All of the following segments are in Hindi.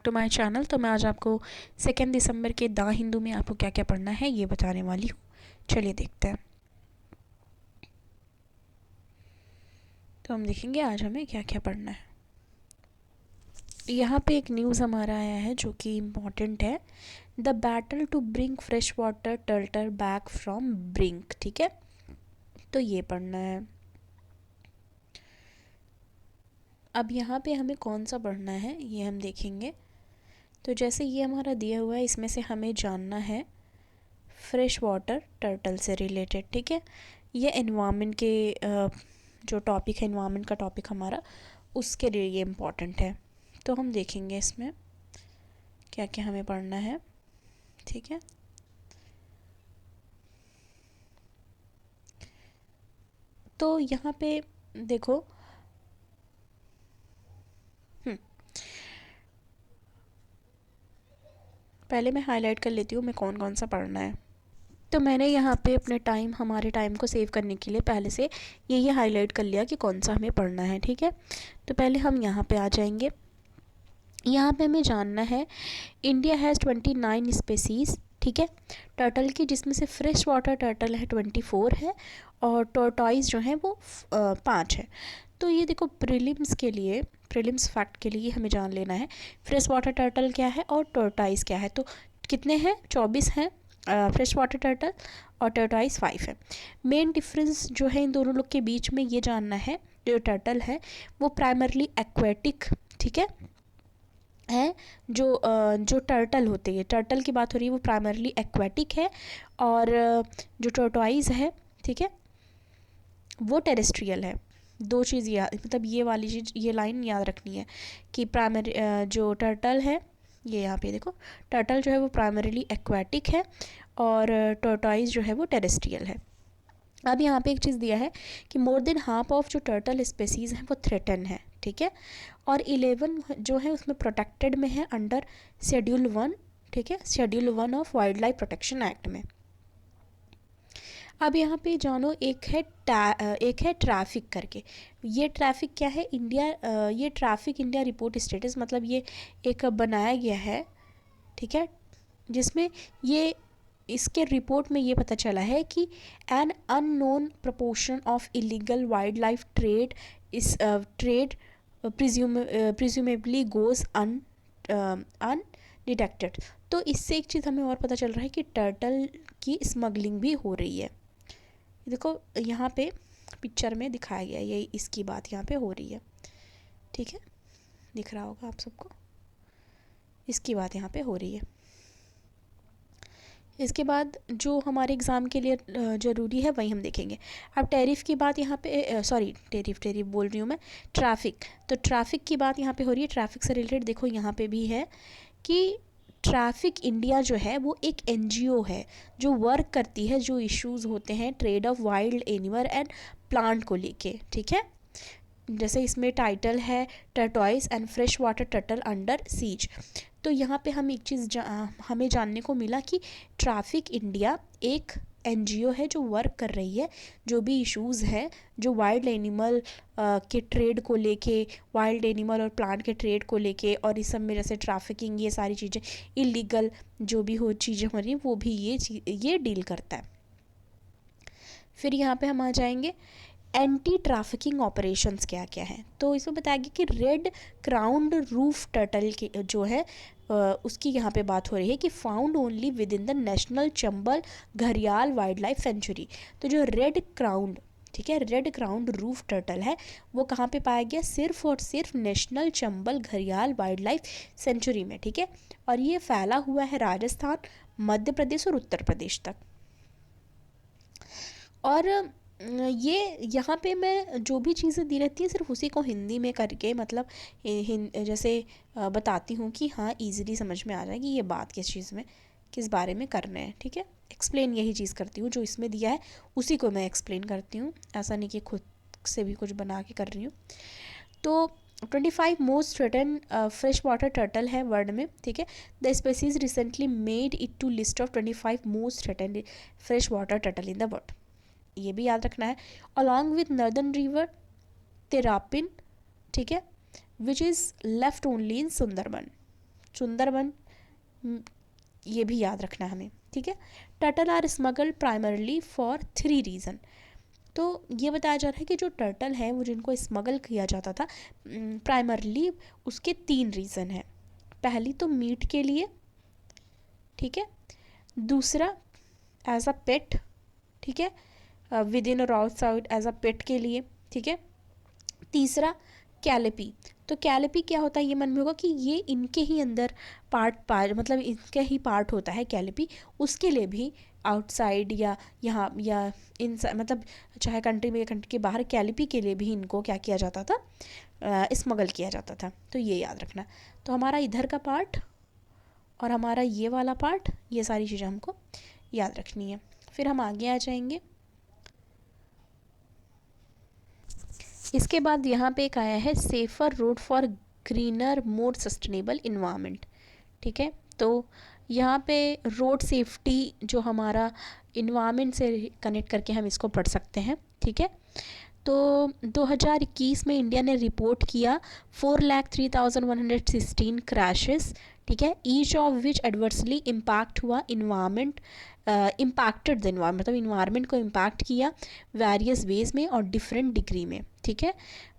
To my channel. तो मैं आज आपको 2 दिसंबर के द हिंदू में आपको क्या क्या पढ़ना है ये बताने वाली हूँ। चलिए देखते हैं। तो हम देखेंगे आज हमें क्या क्या पढ़ना है। यहाँ पे एक न्यूज़ हमारा आया है जो कि इम्पॉर्टेंट है। The battle to bring fresh water turtle back from brink. ठीक है, तो ये पढ़ना है। अब यहाँ पे हमें कौन सा पढ़ना है ये हम देखेंगे। तो जैसे ये हमारा दिया हुआ है, इसमें से हमें जानना है फ्रेश वाटर टर्टल से रिलेटेड। ठीक है, ये एनवायरनमेंट के जो टॉपिक है, एनवायरनमेंट का टॉपिक हमारा, उसके लिए ये इम्पॉर्टेंट है। तो हम देखेंगे इसमें क्या क्या हमें पढ़ना है। ठीक है, तो यहाँ पे देखो, पहले मैं हाईलाइट कर लेती हूँ मैं कौन कौन सा पढ़ना है। तो मैंने यहाँ पे अपने हमारे टाइम को सेव करने के लिए पहले से ये हाईलाइट कर लिया कि कौन सा हमें पढ़ना है। ठीक है, तो पहले हम यहाँ पे आ जाएंगे। यहाँ पे हमें जानना है इंडिया हैज़ 29 स्पेसीज़। ठीक है, टर्टल की, जिसमें से फ्रेश वाटर टर्टल है 24 है और टोर्टॉइस जो है वो 5 है। तो ये देखो, प्रीलिम्स फैक्ट के लिए हमें जान लेना है फ्रेश वाटर टर्टल क्या है और टोर्टॉइस क्या है। तो कितने हैं? 24 हैं फ्रेश वाटर टर्टल और टर्टॉइस 5 है। मेन डिफरेंस जो है इन दोनों लोग के बीच में ये जानना है, जो टर्टल है वो प्राइमरली एक्वेटिक, ठीक है, जो टर्टल होते हैं, टर्टल की बात हो रही है, वो प्राइमरली एक्वेटिक है। और जो टर्टॉइस है, ठीक है, वो टेरेस्ट्रियल है। दो चीज़ याद, मतलब ये वाली चीज़, ये लाइन याद रखनी है कि प्राइमरी जो टर्टल है, ये यहाँ पे देखो, टर्टल जो है वो प्राइमरीली एक्वेटिक है और टर्टॉइस जो है वो टेरेस्ट्रियल है। अब यहाँ पे एक चीज़ दिया है कि मोर देन हाफ ऑफ जो टर्टल स्पेसीज़ हैं वो थ्रेटन है। ठीक है, और 11 जो है उसमें प्रोटेक्टेड में है अंडर शेड्यूल 1। ठीक है, schedule 1 of wild life protection act में। अब यहाँ पे जानो, एक है ट्रैफिक करके। ये ट्रैफिक क्या है? ये ट्रैफिक इंडिया रिपोर्ट स्टेटस, मतलब ये एक बनाया गया है, ठीक है, जिसमें ये इसके रिपोर्ट में ये पता चला है कि an unknown proportion of illegal wild life trade presumably goes undetected. तो इससे एक चीज़ हमें और पता चल रहा है कि टर्टल की स्मगलिंग भी हो रही है। देखो यहाँ पे पिक्चर में दिखाया गया, ये इसकी बात यहाँ पे हो रही है। ठीक है, दिख रहा होगा आप सबको, इसकी बात यहाँ पे हो रही है। इसके बाद जो हमारे एग्ज़ाम के लिए ज़रूरी है वही हम देखेंगे। अब टैरिफ की बात यहाँ पे, सॉरी टैरिफ बोल रही हूँ मैं, ट्रैफ़िक। तो ट्रैफ़िक की बात यहाँ पे हो रही है। ट्रैफ़िक से रिलेटेड देखो यहाँ पे भी है कि ट्रैफिक इंडिया जो है वो एक एनजीओ है जो वर्क करती है जो इश्यूज़ होते हैं trade off wild animal and plant को लेके। ठीक है, जैसे इसमें टाइटल है tortoise and fresh water turtle under seize. तो यहाँ पे हम एक चीज़ हमें जानने को मिला कि ट्रैफिक इंडिया एक एनजीओ है जो वर्क कर रही है, जो भी इश्यूज़ है जो वाइल्ड एनिमल के ट्रेड को लेके, वाइल्ड एनिमल और प्लांट के ट्रेड को लेके, और इस सब में जैसे ट्रैफिकिंग, ये सारी चीज़ें इलीगल जो भी चीज़ें हो रही हैं वो भी ये डील करता है। फिर यहाँ पे हम आ जाएंगे एंटी ट्रैफिकिंग ऑपरेशंस क्या क्या हैं। तो इसमें बताया गया कि रेड क्राउंड रूफ टर्टल की जो है उसकी यहाँ पे बात हो रही है कि found only with in the national Chambal घड़ियाल वाइल्ड लाइफ सेंचुरी। तो जो रेड क्राउंड, ठीक है, रेड क्राउंड रूफ टर्टल है वो कहाँ पे पाया गया? सिर्फ और सिर्फ नेशनल चंबल घड़ियाल वाइल्ड लाइफ सेंचुरी में। ठीक है, और ये फैला हुआ है राजस्थान, मध्य प्रदेश और उत्तर प्रदेश तक। और ये यहाँ पे मैं जो भी चीज़ें दी रहती हैं सिर्फ उसी को हिंदी में करके, मतलब जैसे बताती हूँ कि हाँ ईज़िली समझ में आ जाए कि ये बात किस चीज़ में, किस बारे में करना है। ठीक है, एक्सप्लेन यही चीज़ करती हूँ, जो इसमें दिया है उसी को मैं एक्सप्लेन करती हूँ, ऐसा नहीं कि खुद से भी कुछ बना के कर रही हूँ। तो 25 most threaten fresh water turtle है वर्ल्ड में। ठीक है, the species recently made it to list of 25 most threaten fresh water turtle in the world. ये भी याद रखना है। Along with northern river terrapin, ठीक है, which is left only in Sundarban. Sundarban, ये भी याद रखना हमें, ठीक है। Turtle are smuggled primarily for 3 reason. तो ये बताया जा रहा है कि जो टर्टल है वो जिनको स्मगल किया जाता था प्राइमरली, उसके 3 रीज़न हैं। पहली तो मीट के लिए, ठीक है। दूसरा एज अ पेट, ठीक है, विद इन और आउटसाइड एज अ पेट के लिए, ठीक है। तीसरा कैलेपी। तो कैलेपी क्या होता है, ये मन में होगा कि ये इनके ही अंदर पार्ट मतलब इनका ही पार्ट होता है कैलेपी, उसके लिए भी आउटसाइड या यहाँ या इन मतलब चाहे कंट्री में या कंट्री के बाहर कैलेपी के लिए भी इनको क्या किया जाता था, स्मगल किया जाता था। तो ये याद रखना। तो हमारा इधर का पार्ट और हमारा ये वाला पार्ट, ये सारी चीज़ें हमको याद रखनी है। फिर हम आगे आ जाएंगे। इसके बाद यहाँ पे एक आया है safer road for greener more sustainable environment, ठीक है। तो यहाँ पे रोड सेफ्टी जो हमारा इन्वायरमेंट से कनेक्ट करके हम इसको पढ़ सकते हैं, ठीक है। तो 2021 में इंडिया ने रिपोर्ट किया 4,03,116 क्रैशेस, ठीक है, each of which adversely impact हुआ इन्वायरमेंट, इम्पैक्टेड द इन्वायरमेंट, मतलब इन्वायरमेंट को इम्पैक्ट किया वेरियस वेज में और डिफरेंट डिग्री में, ठीक है।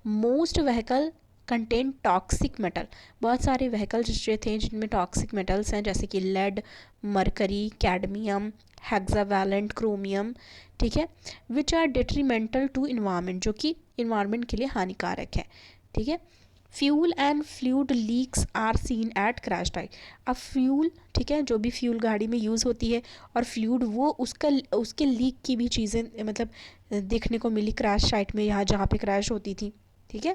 Most vehicle contain toxic metal, बहुत सारे व्हीकल्स जो थे जिनमें टॉक्सिक मेटल्स हैं, जैसे कि lead, mercury, cadmium, hexavalent, chromium, ठीक है, which are detrimental to environment, जो कि इन्वायरमेंट के लिए हानिकारक है, ठीक है। Fuel and fluid leaks are seen at crash site. अब फ्यूल, ठीक है, जो भी फ्यूल गाड़ी में यूज़ होती है, और फ्लूइड वो उसके लीक की भी चीज़ें मतलब देखने को मिली क्रैश साइट में, यहाँ जहाँ पे क्रैश होती थी, ठीक है।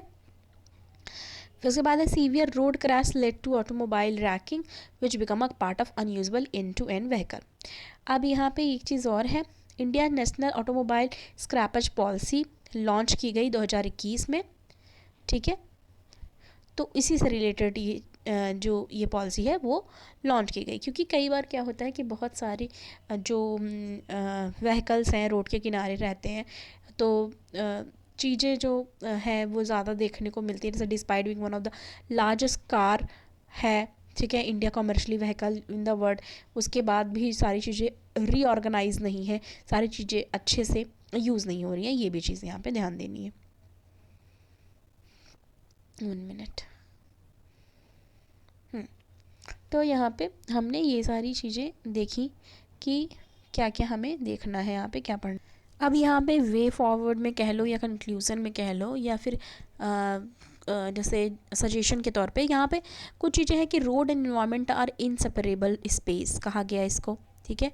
फिर उसके बाद है severe road crash lead to automobile wrecking which become a part of unusable end to end vehicle. अब यहाँ पे एक चीज़ और है, India national automobile scrappage policy launch की गई 2021 में, ठीक है। तो इसी से रिलेटेड ये जो ये पॉलिसी है वो लॉन्च की गई, क्योंकि कई बार क्या होता है कि बहुत सारे जो व्हीकल्स हैं रोड के किनारे रहते हैं, तो चीज़ें जो है वो ज़्यादा देखने को मिलती है, जैसे despite being one of the largest car है, ठीक है, India commercially vehicle in the world, उसके बाद भी सारी चीज़ें रीऑर्गेनाइज नहीं है, सारी चीज़ें अच्छे से यूज़ नहीं हो रही हैं, ये भी चीज़ यहाँ पे ध्यान देनी है। 1 मिनट। तो यहाँ पे हमने ये सारी चीज़ें देखी कि क्या क्या हमें देखना है, यहाँ पे क्या पढ़ना। अब यहाँ पे वे फॉरवर्ड में कह लो या कंक्लूज़न में कह लो या फिर जैसे सजेशन के तौर पे यहाँ पे कुछ चीज़ें हैं कि road and environment are inseparable space कहा गया इसको, ठीक है,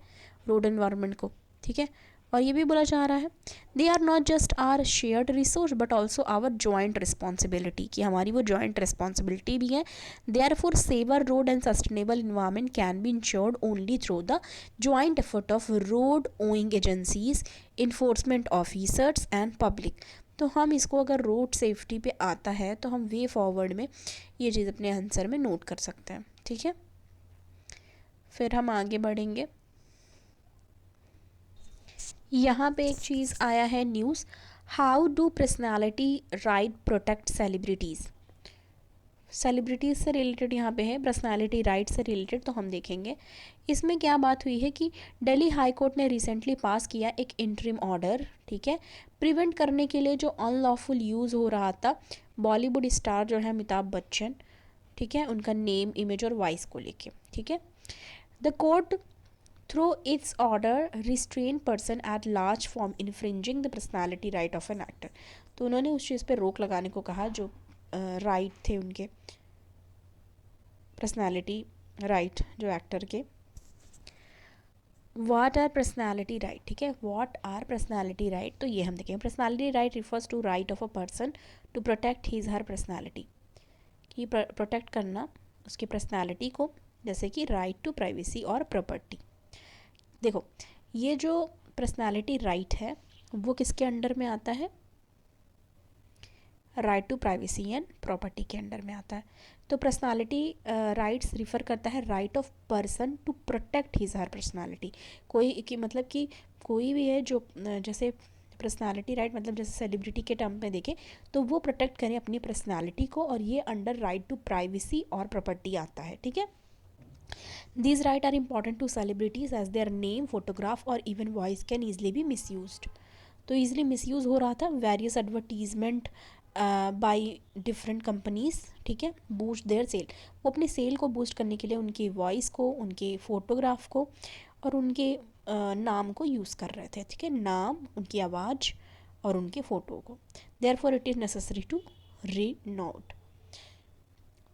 रोड एनवायरनमेंट को, ठीक है। और ये भी बोला जा रहा है they are not just are shared resource but also our joint responsibility, कि हमारी वो जॉइंट रिस्पॉन्सिबिलिटी भी है। Therefore safer road and sustainable environment can be ensured only through the joint effort of road owing agencies, enforcement officers and public. तो हम इसको अगर रोड सेफ्टी पे आता है तो हम वे फॉरवर्ड में ये चीज़ अपने आंसर में नोट कर सकते हैं, ठीक है। फिर हम आगे बढ़ेंगे। यहाँ पे एक चीज़ आया है news, how do personality right protect celebrities. Celebrities से रिलेटेड यहाँ पे है, पर्सनालिटी राइट से रिलेटेड, तो हम देखेंगे इसमें क्या बात हुई है कि दिल्ली हाई कोर्ट ने रिसेंटली पास किया एक इंटरिम ऑर्डर, ठीक है, प्रिवेंट करने के लिए जो अनलॉफुल यूज़ हो रहा था बॉलीवुड स्टार जो है अमिताभ बच्चन, ठीक है, उनका नेम, इमेज और वॉइस को लेके, ठीक है। The court through its order restrain person at large from infringing the personality right of an actor। तो उन्होंने उस चीज़ पे रोक लगाने को कहा जो राइट थे उनके, पर्सनालिटी राइट जो एक्टर के। व्हाट आर पर्सनालिटी राइट, ठीक है, व्हाट आर पर्सनालिटी राइट, तो ये हम देखेंगे। Personality right refers to right of a person to protect his her personality, कि प्रोटेक्ट करना उसकी पर्सनालिटी को, जैसे कि राइट टू प्राइवेसी और प्रॉपर्टी। देखो ये जो पर्सनालिटी राइट है वो किसके अंडर में आता है, right to privacy and property के अंडर में आता है। तो पर्सनालिटी राइट्स रिफ़र करता है right of person to protect his her personality, कोई कि मतलब कि कोई भी है जो जैसे पर्सनालिटी राइट मतलब जैसे सेलिब्रिटी के टर्म में देखें तो वो प्रोटेक्ट करें अपनी पर्सनालिटी को, और ये अंडर राइट टू प्राइवेसी और प्रॉपर्टी आता है, ठीक है। These rights are important to celebrities as their name, photograph और even voice can easily be misused. तो easily misuse हो रहा था various advertisement by different companies, ठीक है, boost their sale। वो अपने सेल को बूस्ट करने के लिए उनकी वॉइस को, उनके फोटोग्राफ को और उनके नाम को यूज़ कर रहे थे, ठीक है, नाम, उनकी आवाज़ और उनके फ़ोटो को। Therefore it is necessary to re-note।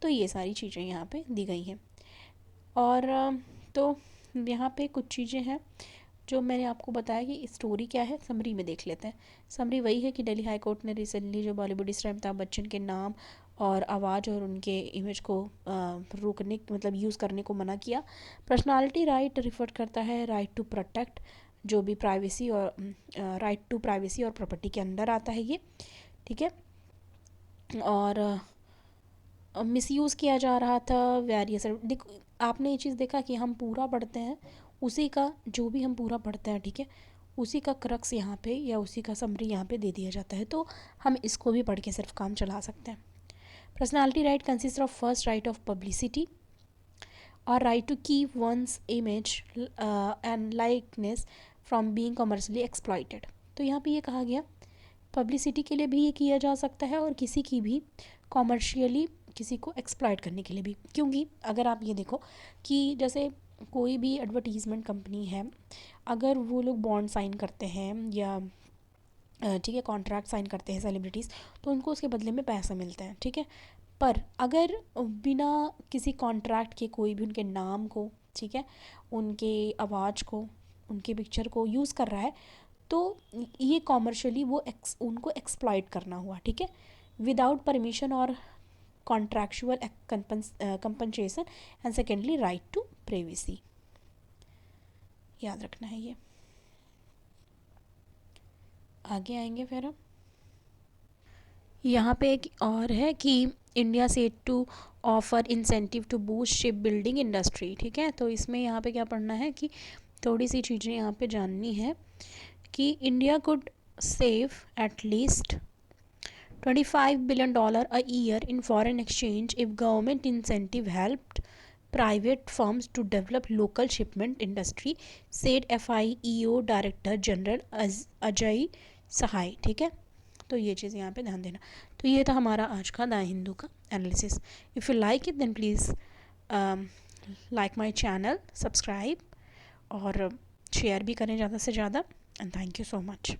तो ये सारी चीज़ें यहाँ पे दी गई हैं। और तो यहाँ पे कुछ चीज़ें हैं जो मैंने आपको बताया कि स्टोरी क्या है, समरी में देख लेते हैं। समरी वही है कि दिल्ली हाई कोर्ट ने रिसेंटली जो बॉलीवुड स्टार अमिताभ बच्चन के नाम और आवाज़ और उनके इमेज को रोकने मतलब यूज़ करने को मना किया। पर्सनालिटी राइट रिफर करता है राइट टू प्रोटेक्ट, जो भी प्राइवेसी और राइट टू प्राइवेसी और प्रॉपर्टी के अंदर आता है ये, ठीक है। और मिसयूज़ किया जा रहा था वेरियस। देखो आपने ये चीज़ देखा कि हम पूरा पढ़ते हैं, उसी का जो भी हम पूरा पढ़ते हैं, ठीक है, उसी का क्रक्स यहाँ पे या उसी का समरी यहाँ पे दे दिया जाता है, तो हम इसको भी पढ़ के सिर्फ काम चला सकते हैं। Personality right consist of first right of publicity और right to keep one's image and likeness from being commercially exploited. तो यहाँ पे ये कहा गया पब्लिसिटी के लिए भी ये किया जा सकता है और किसी की भी कॉमर्शियली किसी को एक्सप्लॉइट करने के लिए भी। क्योंकि अगर आप ये देखो कि जैसे कोई भी एडवर्टीज़मेंट कंपनी है, अगर वो लोग बॉन्ड साइन करते हैं या ठीक है कॉन्ट्रैक्ट साइन करते हैं सेलिब्रिटीज़, तो उनको उसके बदले में पैसा मिलता है, ठीक है। पर अगर बिना किसी कॉन्ट्रैक्ट के कोई भी उनके नाम को, ठीक है, उनके आवाज़ को, उनके पिक्चर को यूज़ कर रहा है, तो ये कॉमर्शियली वो उनको एक्सप्लॉइट करना हुआ, ठीक है, विदाउट परमिशन और contractual compensation and secondly right to privacy. याद रखना है ये। आगे आएंगे फिर हम। यहाँ पे एक और है कि India set to offer incentive to boost ship building industry, ठीक है। तो इसमें यहाँ पे क्या पढ़ना है कि थोड़ी सी चीज़ें यहाँ पे जाननी है कि India could save at least $25 billion a year in foreign exchange if government incentive helped private firms to develop local shipment industry, said FIEO Director General Ajay Sahay, ठीक है। तो ये चीज़ यहाँ पे ध्यान देना। तो ये था हमारा आज का द हिंदू का analysis. If you like it then please like my channel, subscribe और शेयर भी करें ज़्यादा से ज़्यादा, and thank you so much.